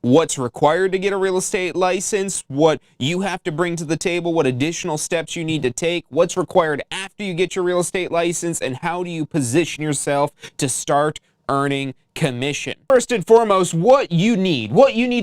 what's required to get a real estate license, what you have to bring to the table, what additional steps you need to take, what's required after you get your real estate license, and how do you position yourself to start earning commission. First and foremost, what you need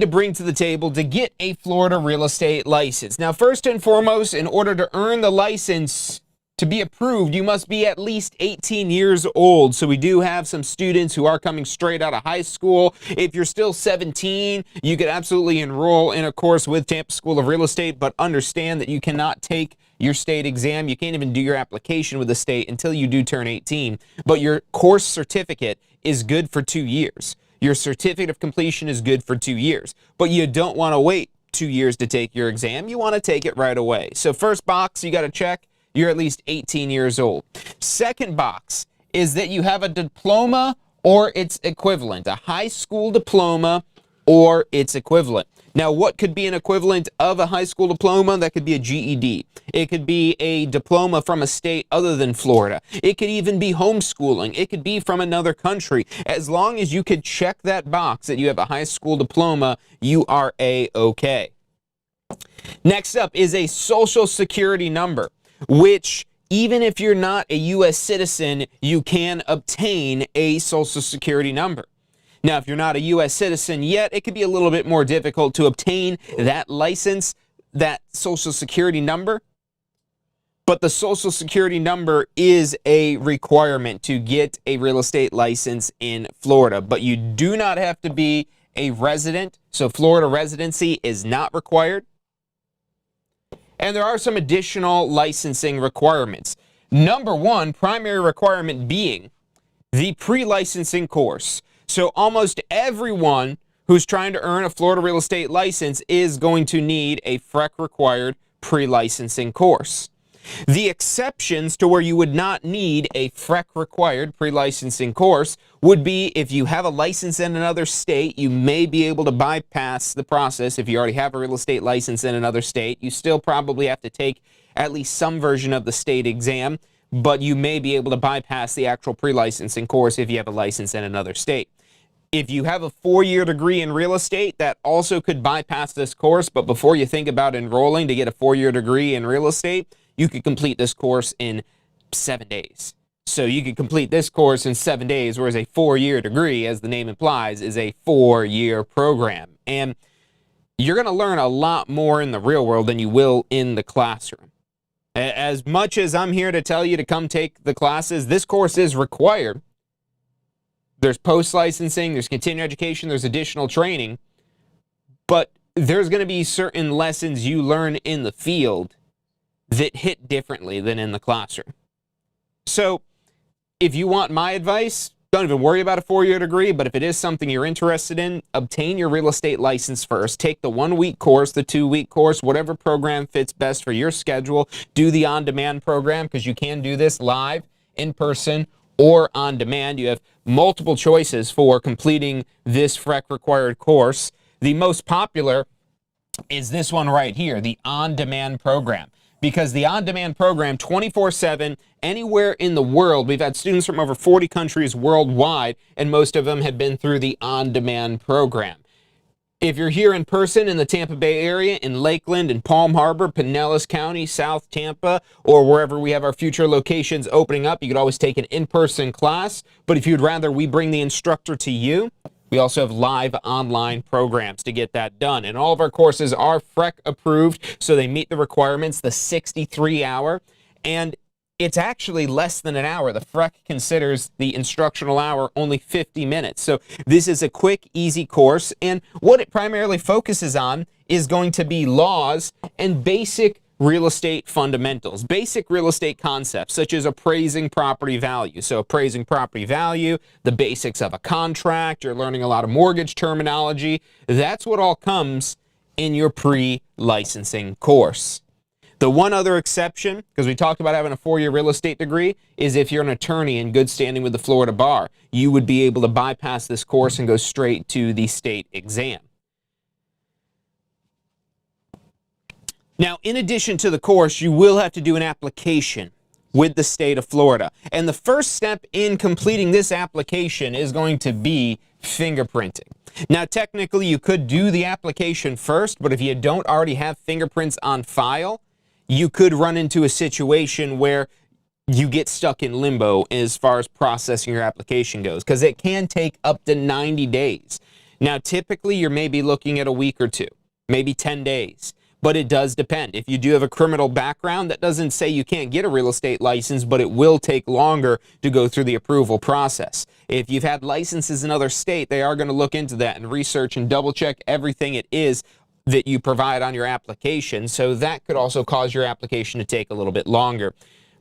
to bring to the table to get a Florida real estate license. Now, first and foremost, in order to earn the license to be approved, you must be at least 18 years old. So we do have some students who are coming straight out of high school. If you're still 17, you could absolutely enroll in a course with Tampa School of Real Estate, but understand that you cannot take your state exam. You can't even do your application with the state until you do turn 18. But your course certificate is good for 2 years. Your certificate of completion is good for 2 years. But you don't want to wait 2 years to take your exam. You want to take it right away. So first box you got to check, you're at least 18 years old. Second box is that you have a diploma or its equivalent, a high school diploma or its equivalent. Now, what could be an equivalent of a high school diploma? That could be a GED. It could be a diploma from a state other than Florida. It could even be homeschooling. It could be from another country. As long as you could check that box that you have a high school diploma, you are A-okay. Next up is a social security number, which even if you're not a U.S. citizen, you can obtain a social security number. Now, if you're not a U.S. citizen yet, it could be a little bit more difficult to obtain that license, that social security number. But the social security number is a requirement to get a real estate license in Florida. But you do not have to be a resident, so Florida residency is not required. And there are some additional licensing requirements. Number one, primary requirement being the pre-licensing course. So almost everyone who's trying to earn a Florida real estate license is going to need a FREC required pre-licensing course. The exceptions to where you would not need a FREC required pre-licensing course would be if you have a license in another state, you may be able to bypass the process. If you already have a real estate license in another state, you still probably have to take at least some version of the state exam, but you may be able to bypass the actual pre-licensing course if you have a license in another state. If you have a 4-year degree in real estate, that also could bypass this course, but before you think about enrolling to get a 4-year degree in real estate, you could complete this course in 7 days. So you could complete this course in 7 days, whereas a 4-year degree, as the name implies, is a 4-year program. And you're going to learn a lot more in the real world than you will in the classroom. As much as I'm here to tell you to come take the classes, this course is required. There's post-licensing, there's continuing education, there's additional training, but there's going to be certain lessons you learn in the field that hit differently than in the classroom. So if you want my advice, don't even worry about a 4-year degree, but if it is something you're interested in, obtain your real estate license first. Take the 1-week course, the 2-week course, whatever program fits best for your schedule. Do the on-demand program because you can do this live, in person, or on demand. You have multiple choices for completing this FREC required course. The most popular is this one right here, the on-demand program. Because the on-demand program, 24/7, anywhere in the world, we've had students from over 40 countries worldwide, and most of them have been through the on-demand program. If you're here in person in the Tampa Bay area, in Lakeland, in Palm Harbor, Pinellas County, South Tampa, or wherever we have our future locations opening up, you could always take an in-person class. But if you'd rather we bring the instructor to you, we also have live online programs to get that done. And all of our courses are FREC approved, so they meet the requirements, the 63-hour. And it's actually less than an hour. The FREC considers the instructional hour only 50 minutes. So this is a quick, easy course. And what it primarily focuses on is going to be laws and basic real estate fundamentals, basic real estate concepts such as appraising property value. So appraising property value, the basics of a contract, you're learning a lot of mortgage terminology. That's what all comes in your pre-licensing course. The one other exception, because we talked about having a 4-year real estate degree, is if you're an attorney in good standing with the Florida bar, you would be able to bypass this course and go straight to the state exam. Now, in addition to the course, you will have to do an application with the state of Florida. And the first step in completing this application is going to be fingerprinting. Now, technically, you could do the application first, but if you don't already have fingerprints on file, you could run into a situation where you get stuck in limbo as far as processing your application goes, because it can take up to 90 days. Now, typically, you're maybe looking at a week or two, maybe 10 days. But it does depend. If you do have a criminal background, that doesn't say you can't get a real estate license, but it will take longer to go through the approval process. If you've had licenses in other states, they are going to look into that and research and double check everything it is that you provide on your application. So that could also cause your application to take a little bit longer.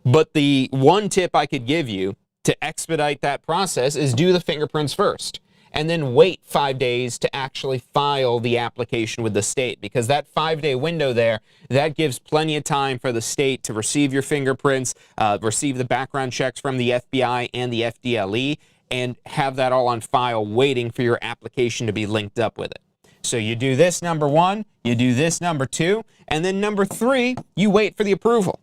But the one tip I could give you to expedite that process is do the fingerprints first, and then wait 5 days to actually file the application with the state, because that 5-day window there, that gives plenty of time for the state to receive your fingerprints, receive the background checks from the FBI and the FDLE, and have that all on file waiting for your application to be linked up with it. So you do this number 1, you do this number 2, and then number 3, you wait for the approval.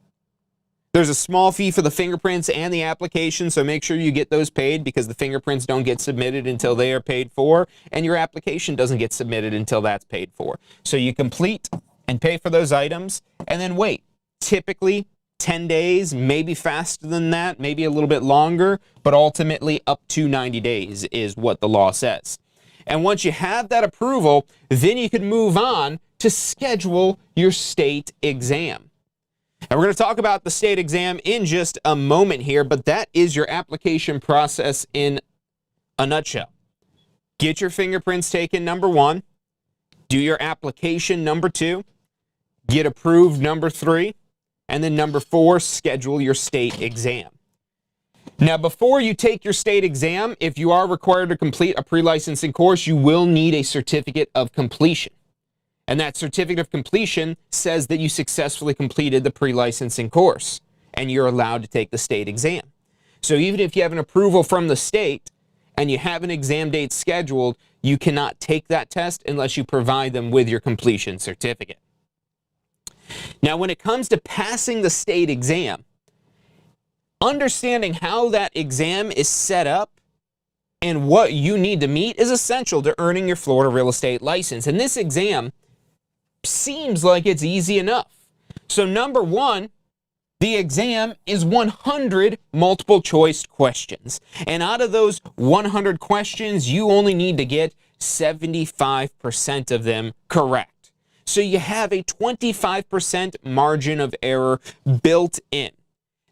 There's a small fee for the fingerprints and the application, so make sure you get those paid, because the fingerprints don't get submitted until they are paid for, and your application doesn't get submitted until that's paid for. So you complete and pay for those items, and then wait. Typically 10 days, maybe faster than that, maybe a little bit longer, but ultimately up to 90 days is what the law says. And once you have that approval, then you can move on to schedule your state exam. And we're going to talk about the state exam in just a moment here, but that is your application process in a nutshell. Get your fingerprints taken, number 1. Do your application, number 2. Get approved, number 3. And then number 4, schedule your state exam. Now, before you take your state exam, if you are required to complete a pre-licensing course, you will need a certificate of completion. And that certificate of completion says that you successfully completed the pre-licensing course, and you're allowed to take the state exam. So even if you have an approval from the state and you have an exam date scheduled, you cannot take that test unless you provide them with your completion certificate. Now, when it comes to passing the state exam, understanding how that exam is set up and what you need to meet is essential to earning your Florida real estate license. And this exam seems like it's easy enough. So number 1, the exam is 100 multiple choice questions. And out of those 100 questions, you only need to get 75% of them correct. So you have a 25% margin of error built in.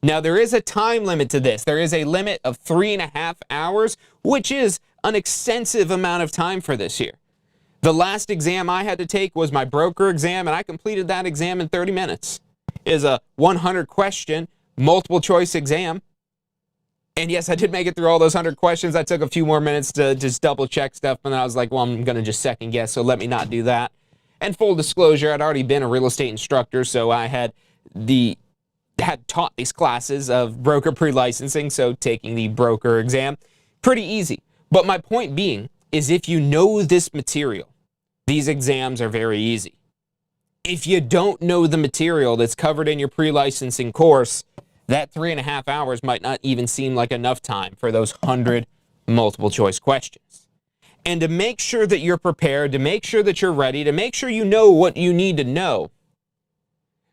Now, there is a time limit to this. There is a limit of 3.5 hours, which is an extensive amount of time for this here. The last exam I had to take was my broker exam, and I completed that exam in 30 minutes. It is a 100 question, multiple choice exam. And yes, I did make it through all those 100 questions. I took a few more minutes to just double check stuff, and then I was like, well, I'm going to just second guess, so let me not do that. And full disclosure, I'd already been a real estate instructor, so I had taught these classes of broker pre-licensing, so taking the broker exam, pretty easy. But my point being is, if you know this material, these exams are very easy. If you don't know the material that's covered in your pre-licensing course, that 3.5 hours might not even seem like enough time for those 100 multiple choice questions. And to make sure that you're prepared, to make sure that you're ready, to make sure you know what you need to know,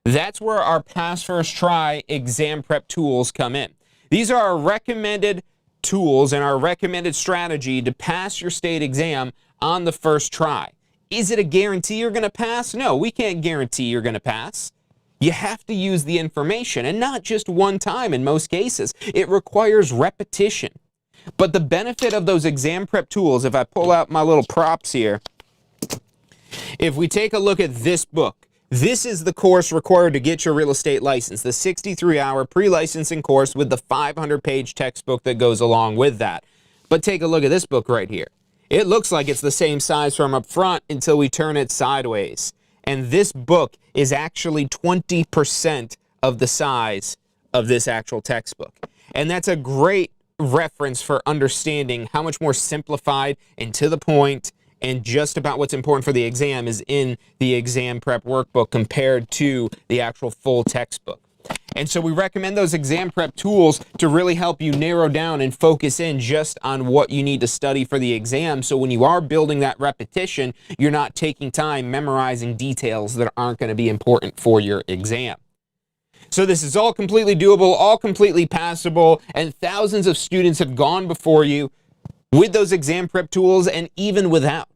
that's where our Pass First Try exam prep tools come in. These are our recommended tools and our recommended strategy to pass your state exam on the first try. Is it a guarantee you're going to pass? No, we can't guarantee you're going to pass. You have to use the information, and not just one time in most cases. It requires repetition. But the benefit of those exam prep tools, if I pull out my little props here, if we take a look at this book, this is the course required to get your real estate license, the 63-hour pre-licensing course with the 500-page textbook that goes along with that. But take a look at this book right here. It looks like it's the same size from up front until we turn it sideways. And this book is actually 20% of the size of this actual textbook. And that's a great reference for understanding how much more simplified and to the point and just about what's important for the exam is in the exam prep workbook compared to the actual full textbook. And so we recommend those exam prep tools to really help you narrow down and focus in just on what you need to study for the exam. So when you are building that repetition, you're not taking time memorizing details that aren't going to be important for your exam. So this is all completely doable, all completely passable, and thousands of students have gone before you with those exam prep tools and even without,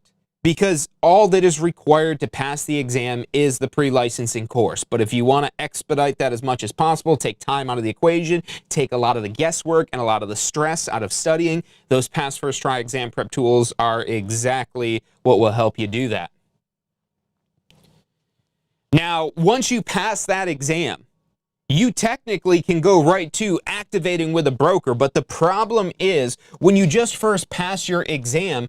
because all that is required to pass the exam is the pre-licensing course. But if you want to expedite that as much as possible, take time out of the equation, take a lot of the guesswork and a lot of the stress out of studying, those pass first try exam prep tools are exactly what will help you do that. Now, once you pass that exam, you technically can go right to activating with a broker, but the problem is when you just first pass your exam,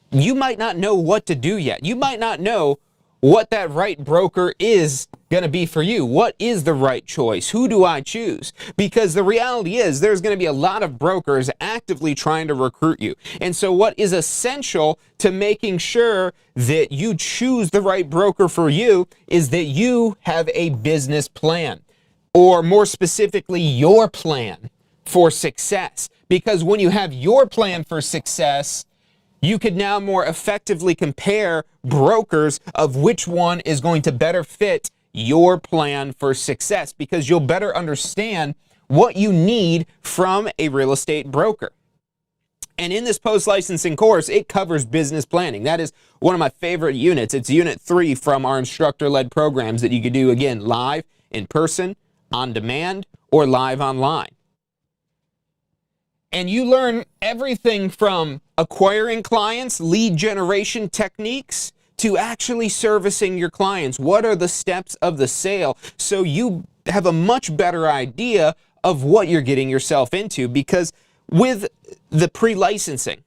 you might not know what to do yet. You might not know what that right broker is going to be for you. What is the right choice? Who do I choose? Because the reality is there's going to be a lot of brokers actively trying to recruit you. And so what is essential to making sure that you choose the right broker for you is that you have a business plan. Or more specifically, your plan for success. Because when you have your plan for success, you could now more effectively compare brokers of which one is going to better fit your plan for success, because you'll better understand what you need from a real estate broker. And in this post-licensing course, it covers business planning. That is one of my favorite units. It's Unit 3 from our instructor-led programs that you could do, again, live, in person, on demand, or live online. And you learn everything from acquiring clients, lead generation techniques, to actually servicing your clients. What are the steps of the sale? So you have a much better idea of what you're getting yourself into, because with the pre-licensing,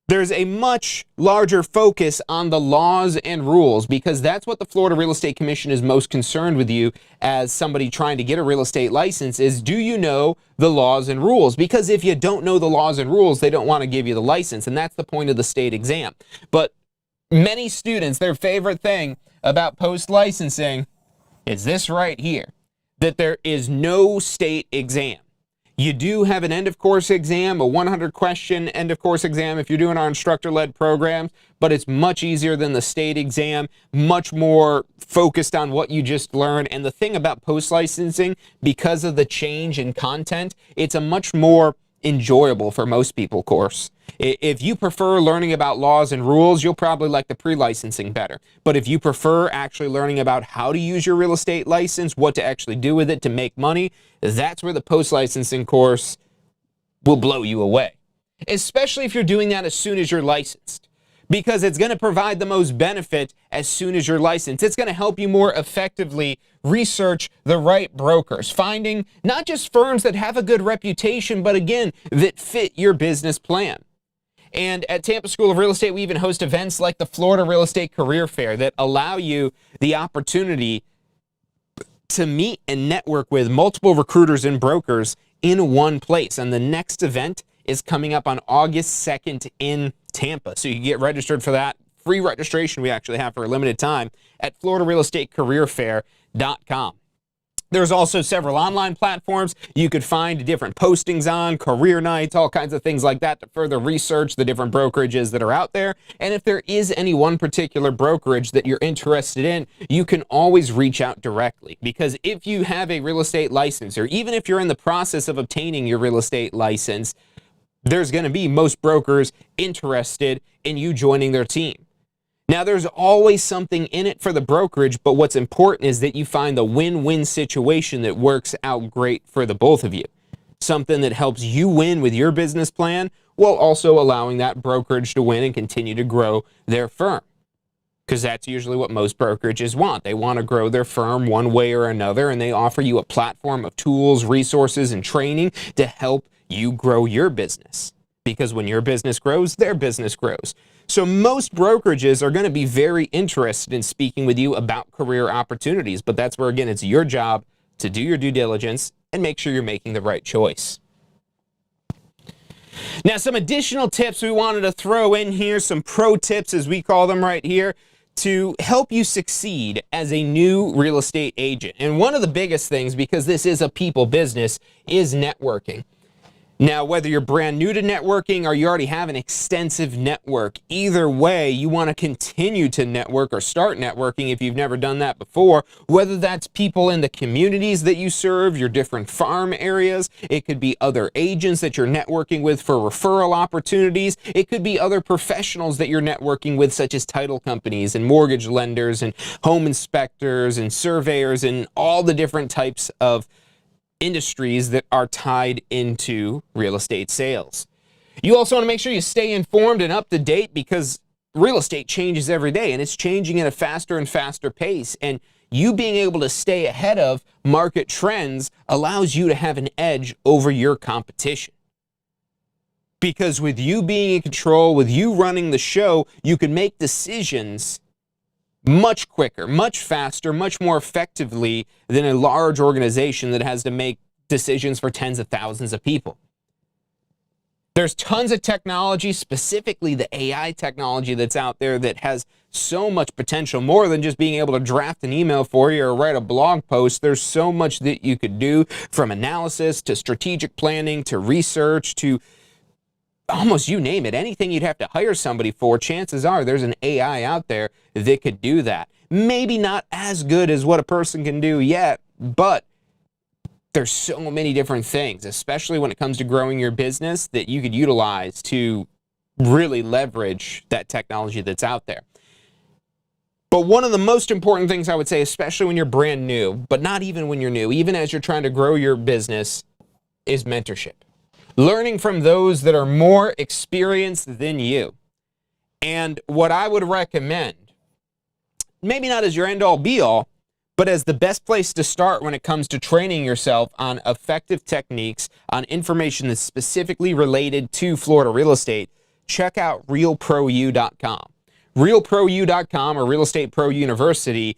there's a much larger focus on the laws and rules, because that's what the Florida Real Estate Commission is most concerned with you as somebody trying to get a real estate license is, do you know the laws and rules? Because if you don't know the laws and rules, they don't want to give you the license, and that's the point of the state exam. But many students, their favorite thing about post-licensing is this right here, that there is no state exam. You do have an end-of-course exam, a 100-question end-of-course exam if you're doing our instructor-led programs, but it's much easier than the state exam, much more focused on what you just learned. And the thing about post-licensing, because of the change in content, it's a much more enjoyable for most people course. If you prefer learning about laws and rules, you'll probably like the pre-licensing better. But if you prefer actually learning about how to use your real estate license, what to actually do with it to make money, that's where the post-licensing course will blow you away. Especially if you're doing that as soon as you're licensed, because it's going to provide the most benefit as soon as you're licensed. It's going to help you more effectively research the right brokers, finding not just firms that have a good reputation, but again, that fit your business plan. And at Tampa School of Real Estate, we even host events like the Florida Real Estate Career Fair that allow you the opportunity to meet and network with multiple recruiters and brokers in one place. And the next event is coming up on August 2nd in Tampa. So you can get registered for that. Free registration we actually have for a limited time at floridarealestatecareerfair.com. There's also several online platforms you could find different postings on, career nights, all kinds of things like that to further research the different brokerages that are out there. And if there is any one particular brokerage that you're interested in, you can always reach out directly. Because if you have a real estate license, or even if you're in the process of obtaining your real estate license, there's going to be most brokers interested in you joining their team. Now, there's always something in it for the brokerage, but what's important is that you find the win-win situation that works out great for the both of you. Something that helps you win with your business plan while also allowing that brokerage to win and continue to grow their firm. Because that's usually what most brokerages want. They want to grow their firm one way or another, and they offer you a platform of tools, resources, and training to help you grow your business. Because when your business grows, their business grows. So most brokerages are going to be very interested in speaking with you about career opportunities, but that's where, again, it's your job to do your due diligence and make sure you're making the right choice. Now, some additional tips we wanted to throw in here, some pro tips as we call them right here, to help you succeed as a new real estate agent. And one of the biggest things, because this is a people business, is networking. Now, whether you're brand new to networking or you already have an extensive network, either way, you want to continue to network or start networking if you've never done that before, whether that's people in the communities that you serve, your different farm areas, it could be other agents that you're networking with for referral opportunities, it could be other professionals that you're networking with, such as title companies and mortgage lenders and home inspectors and surveyors and all the different types of industries that are tied into real estate sales. You also want to make sure you stay informed and up to date, because real estate changes every day and it's changing at a faster and faster pace. And you being able to stay ahead of market trends allows you to have an edge over your competition. Because with you being in control, with you running the show, you can make decisions much quicker, much faster, much more effectively than a large organization that has to make decisions for tens of thousands of people. There's tons of technology, specifically the AI technology that's out there, that has so much potential, more than just being able to draft an email for you or write a blog post. There's so much that you could do, from analysis to strategic planning to research to almost you name it. Anything you'd have to hire somebody for, chances are there's an AI out there that could do that. Maybe not as good as what a person can do yet, but there's so many different things, especially when it comes to growing your business, that you could utilize to really leverage that technology that's out there. But one of the most important things I would say, especially when you're brand new, but not even when you're new, even as you're trying to grow your business, is mentorship. Learning from those that are more experienced than you. And what I would recommend, maybe not as your end-all be-all, but as the best place to start when it comes to training yourself on effective techniques, on information that's specifically related to Florida real estate, check out realprou.com. Realprou.com, or Real Estate Pro University,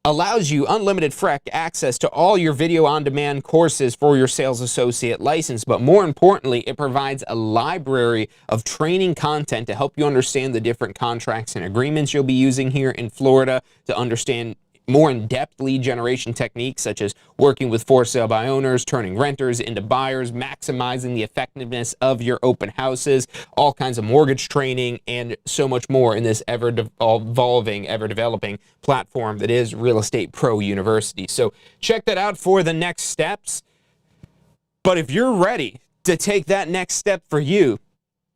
allows you unlimited access to all your video on-demand courses for your sales associate license. But more importantly, it provides a library of training content to help you understand the different contracts and agreements you'll be using here in Florida, to understand more in-depth lead generation techniques, such as working with for sale by owners, turning renters into buyers, maximizing the effectiveness of your open houses, all kinds of mortgage training, and so much more in this ever-evolving, ever-developing platform that is Real Estate Pro University. So check that out for the next steps. But if you're ready to take that next step for you,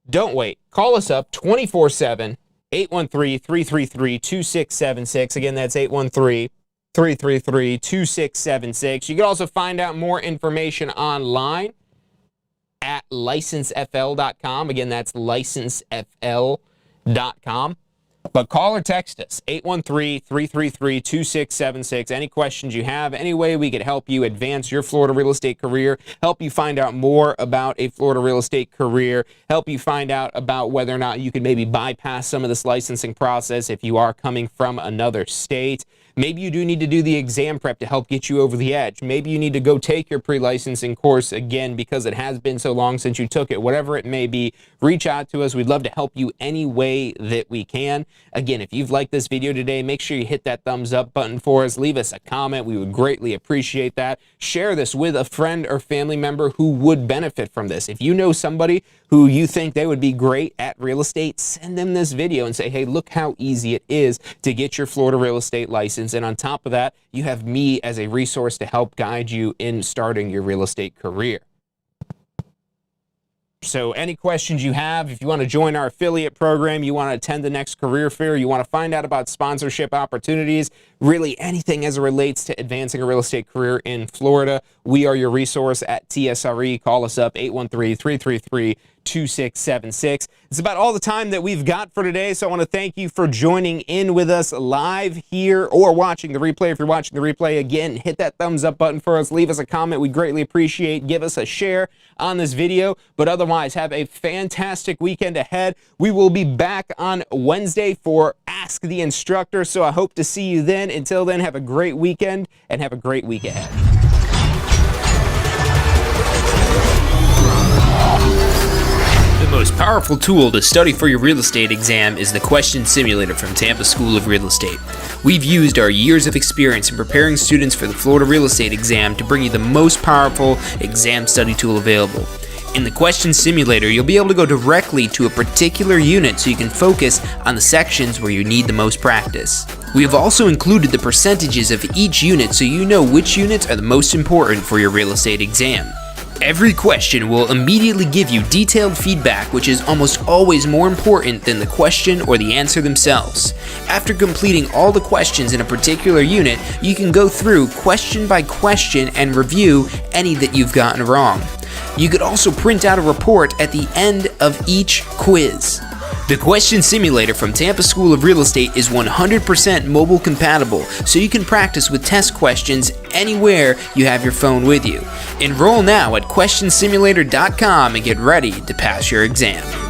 don't wait. Call us up 24/7. 813-333-2676. Again, that's 813-333-2676. You can also find out more information online at licensefl.com. Again, that's licensefl.com. But call or text us, 813-333-2676. Any questions you have, any way we could help you advance your Florida real estate career, help you find out more about a Florida real estate career, help you find out about whether or not you could maybe bypass some of this licensing process if you are coming from another state. Maybe you do need to do the exam prep to help get you over the edge. Maybe you need to go take your pre-licensing course again because it has been so long since you took it. Whatever it may be, reach out to us. We'd love to help you any way that we can. Again, if you've liked this video today, make sure you hit that thumbs up button for us. Leave us a comment. We would greatly appreciate that. Share this with a friend or family member who would benefit from this. If you know somebody who you think they would be great at real estate, send them this video and say, hey, look how easy it is to get your Florida real estate license. And on top of that, you have me as a resource to help guide you in starting your real estate career. So any questions you have, if you want to join our affiliate program, you want to attend the next career fair, you want to find out about sponsorship opportunities, really anything as it relates to advancing a real estate career in Florida, we are your resource at TSRE. Call us up, 813-333-2676. It's about all the time that we've got for today, so I want to thank you for joining in with us live here or watching the replay. If you're watching the replay, again, hit that thumbs up button for us. Leave us a comment. We greatly appreciate. Give us a share on this video. But otherwise, have a fantastic weekend ahead. We will be back on Wednesday for Ask the Instructor, so I hope to see you then. Until then, have a great weekend and have a great week ahead. The most powerful tool to study for your real estate exam is the Question Simulator from Tampa School of Real Estate. We've used our years of experience in preparing students for the Florida real estate exam to bring you the most powerful exam study tool available. In the Question Simulator, you'll be able to go directly to a particular unit so you can focus on the sections where you need the most practice. We have also included the percentages of each unit so you know which units are the most important for your real estate exam. Every question will immediately give you detailed feedback, which is almost always more important than the question or the answer themselves. After completing all the questions in a particular unit, you can go through question by question and review any that you've gotten wrong. You could also print out a report at the end of each quiz. The Question Simulator from Tampa School of Real Estate is 100% mobile compatible, so you can practice with test questions anywhere you have your phone with you. Enroll now at questionsimulator.com and get ready to pass your exam.